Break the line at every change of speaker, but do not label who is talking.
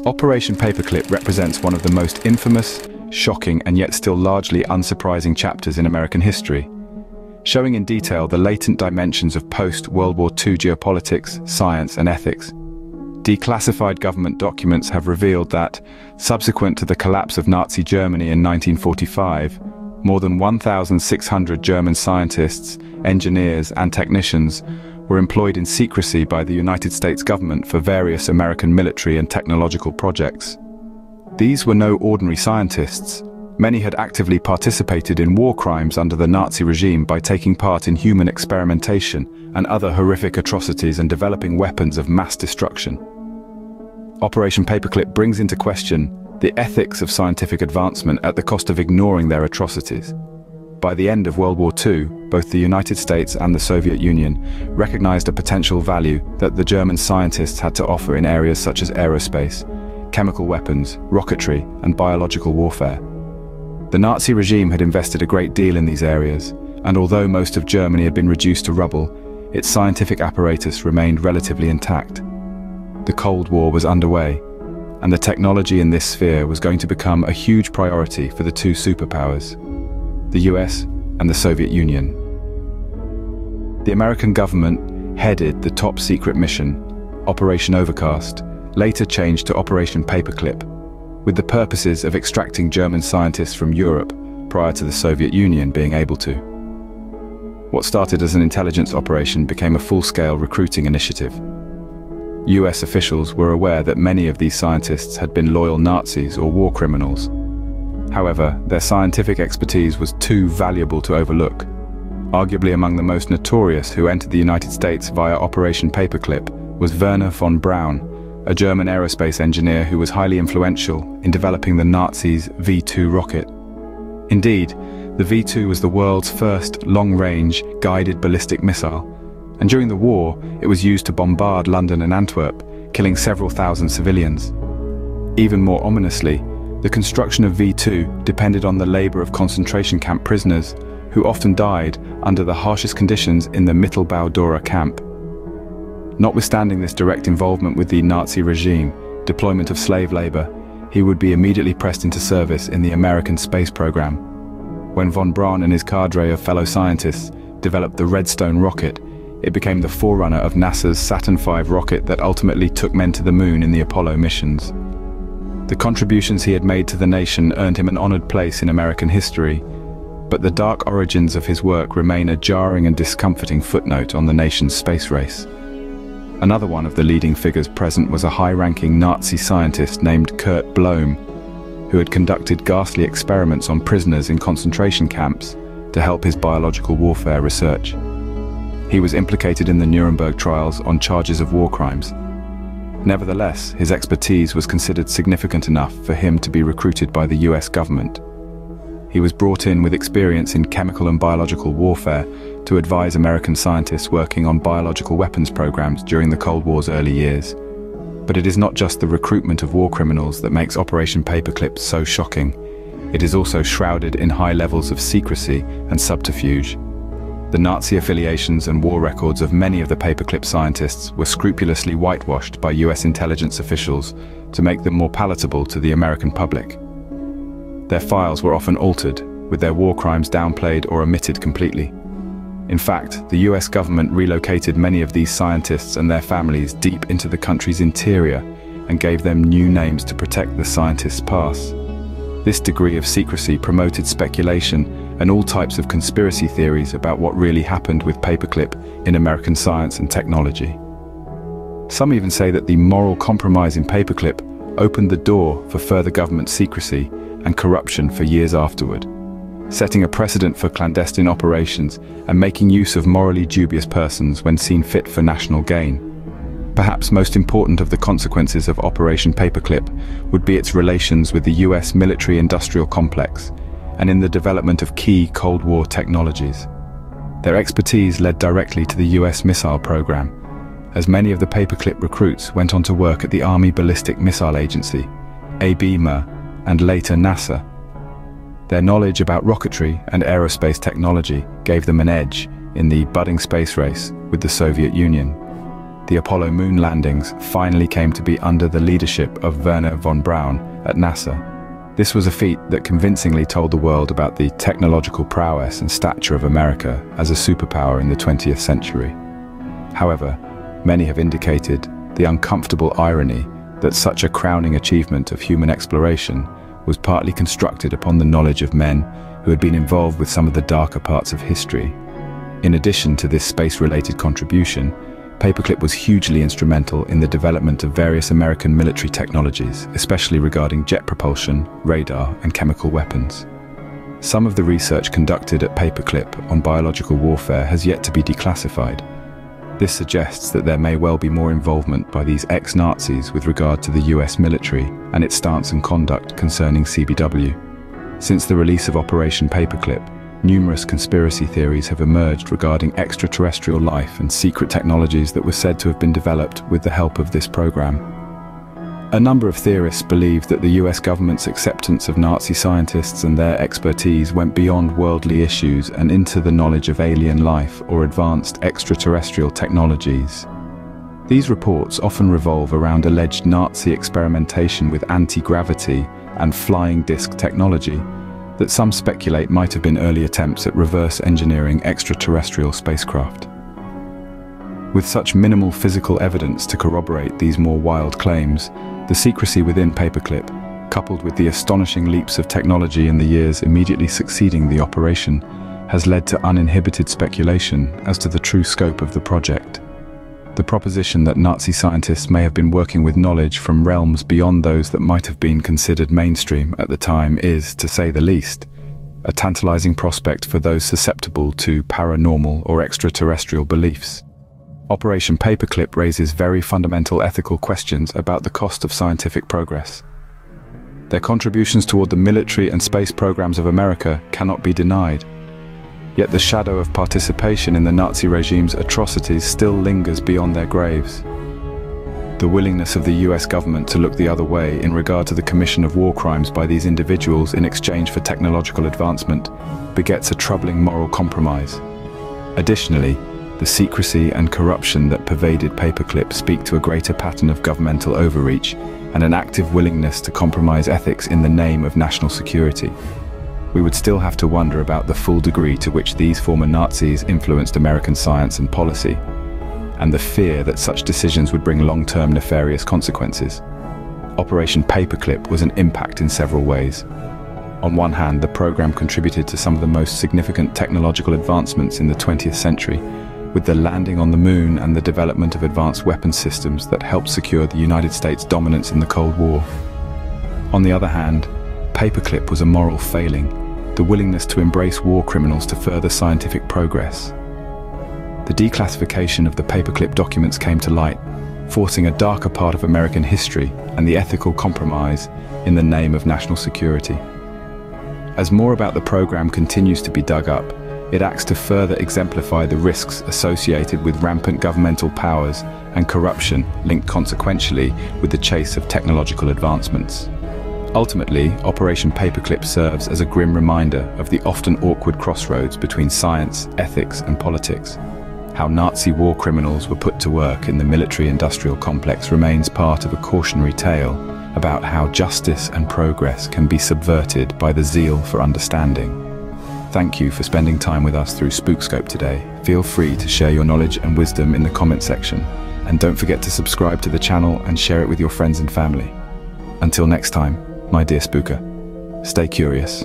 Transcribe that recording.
Operation Paperclip represents one of the most infamous, shocking, and yet still largely unsurprising chapters in American history, showing in detail the latent dimensions of post-World War II geopolitics, science, and ethics. Declassified government documents have revealed that, subsequent to the collapse of Nazi Germany in 1945, more than 1,600 German scientists, engineers, and technicians were employed in secrecy by the United States government for various American military and technological projects. These were no ordinary scientists. Many had actively participated in war crimes under the Nazi regime by taking part in human experimentation and other horrific atrocities and developing weapons of mass destruction. Operation Paperclip brings into question the ethics of scientific advancement at the cost of ignoring their atrocities. By the end of World War II, both the United States and the Soviet Union recognized a potential value that the German scientists had to offer in areas such as aerospace, chemical weapons, rocketry, and biological warfare. The Nazi regime had invested a great deal in these areas, and although most of Germany had been reduced to rubble, its scientific apparatus remained relatively intact. The Cold War was underway, and the technology in this sphere was going to become a huge priority for the two superpowers, the US and the Soviet Union. The American government headed the top-secret mission, Operation Overcast, later changed to Operation Paperclip, with the purposes of extracting German scientists from Europe prior to the Soviet Union being able to. What started as an intelligence operation became a full-scale recruiting initiative. US officials were aware that many of these scientists had been loyal Nazis or war criminals. However, their scientific expertise was too valuable to overlook. Arguably among the most notorious who entered the United States via Operation Paperclip was Wernher von Braun, a German aerospace engineer who was highly influential in developing the Nazis' V-2 rocket. Indeed, the V-2 was the world's first long-range, guided ballistic missile, and during the war, it was used to bombard London and Antwerp, killing several thousand civilians. Even more ominously, the construction of V-2 depended on the labor of concentration camp prisoners, who often died under the harshest conditions in the Mittelbau-Dora camp. Notwithstanding this direct involvement with the Nazi regime, deployment of slave labor, he would be immediately pressed into service in the American space program. When von Braun and his cadre of fellow scientists developed the Redstone rocket, it became the forerunner of NASA's Saturn V rocket that ultimately took men to the moon in the Apollo missions. The contributions he had made to the nation earned him an honored place in American history, but the dark origins of his work remain a jarring and discomforting footnote on the nation's space race. Another one of the leading figures present was a high-ranking Nazi scientist named Kurt Blohm, who had conducted ghastly experiments on prisoners in concentration camps to help his biological warfare research. He was implicated in the Nuremberg trials on charges of war crimes. Nevertheless, his expertise was considered significant enough for him to be recruited by the US government. He was brought in with experience in chemical and biological warfare to advise American scientists working on biological weapons programs during the Cold War's early years. But it is not just the recruitment of war criminals that makes Operation Paperclip so shocking. It is also shrouded in high levels of secrecy and subterfuge. The Nazi affiliations and war records of many of the Paperclip scientists were scrupulously whitewashed by US intelligence officials to make them more palatable to the American public. Their files were often altered, with their war crimes downplayed or omitted completely. In fact, the US government relocated many of these scientists and their families deep into the country's interior and gave them new names to protect the scientists' past. This degree of secrecy promoted speculation and all types of conspiracy theories about what really happened with Paperclip in American science and technology. Some even say that the moral compromise in Paperclip opened the door for further government secrecy and corruption for years afterward, setting a precedent for clandestine operations and making use of morally dubious persons when seen fit for national gain. Perhaps most important of the consequences of Operation Paperclip would be its relations with the US military-industrial complex and in the development of key Cold War technologies. Their expertise led directly to the US missile program, as many of the Paperclip recruits went on to work at the Army Ballistic Missile Agency, ABMA, and later NASA. Their knowledge about rocketry and aerospace technology gave them an edge in the budding space race with the Soviet Union. the Apollo moon landings finally came to be under the leadership of Wernher von Braun at NASA. This was a feat that convincingly told the world about the technological prowess and stature of America as a superpower in the 20th century. However, many have indicated the uncomfortable irony that such a crowning achievement of human exploration was partly constructed upon the knowledge of men who had been involved with some of the darker parts of history. In addition to this space-related contribution, Paperclip was hugely instrumental in the development of various American military technologies, especially regarding jet propulsion, radar, and chemical weapons. Some of the research conducted at Paperclip on biological warfare has yet to be declassified. This suggests that there may well be more involvement by these ex-Nazis with regard to the US military and its stance and conduct concerning CBW. Since the release of Operation Paperclip, numerous conspiracy theories have emerged regarding extraterrestrial life and secret technologies that were said to have been developed with the help of this program. A number of theorists believe that the US government's acceptance of Nazi scientists and their expertise went beyond worldly issues and into the knowledge of alien life or advanced extraterrestrial technologies. These reports often revolve around alleged Nazi experimentation with anti-gravity and flying disc technology that some speculate might have been early attempts at reverse engineering extraterrestrial spacecraft. With such minimal physical evidence to corroborate these more wild claims, the secrecy within Paperclip, coupled with the astonishing leaps of technology in the years immediately succeeding the operation, has led to uninhibited speculation as to the true scope of the project. The proposition that Nazi scientists may have been working with knowledge from realms beyond those that might have been considered mainstream at the time is, to say the least, a tantalizing prospect for those susceptible to paranormal or extraterrestrial beliefs. Operation Paperclip raises very fundamental ethical questions about the cost of scientific progress. Their contributions toward the military and space programs of America cannot be denied. Yet the shadow of participation in the Nazi regime's atrocities still lingers beyond their graves. The willingness of the US government to look the other way in regard to the commission of war crimes by these individuals in exchange for technological advancement begets a troubling moral compromise. Additionally, the secrecy and corruption that pervaded Paperclip speak to a greater pattern of governmental overreach and an active willingness to compromise ethics in the name of national security. We would still have to wonder about the full degree to which these former Nazis influenced American science and policy, and the fear that such decisions would bring long-term nefarious consequences. Operation Paperclip was an impact in several ways. On one hand, the program contributed to some of the most significant technological advancements in the 20th century, with the landing on the moon and the development of advanced weapons systems that helped secure the United States' dominance in the Cold War. On the other hand, Paperclip was a moral failing, the willingness to embrace war criminals to further scientific progress. The declassification of the Paperclip documents came to light, forcing a darker part of American history and the ethical compromise in the name of national security. As more about the program continues to be dug up, it acts to further exemplify the risks associated with rampant governmental powers and corruption linked consequentially with the chase of technological advancements. Ultimately, Operation Paperclip serves as a grim reminder of the often awkward crossroads between science, ethics, and politics. How Nazi war criminals were put to work in the military-industrial complex remains part of a cautionary tale about how justice and progress can be subverted by the zeal for understanding. Thank you for spending time with us through Spookscope today. Feel free to share your knowledge and wisdom in the comment section, and don't forget to subscribe to the channel and share it with your friends and family. Until next time, my dear spooker, stay curious.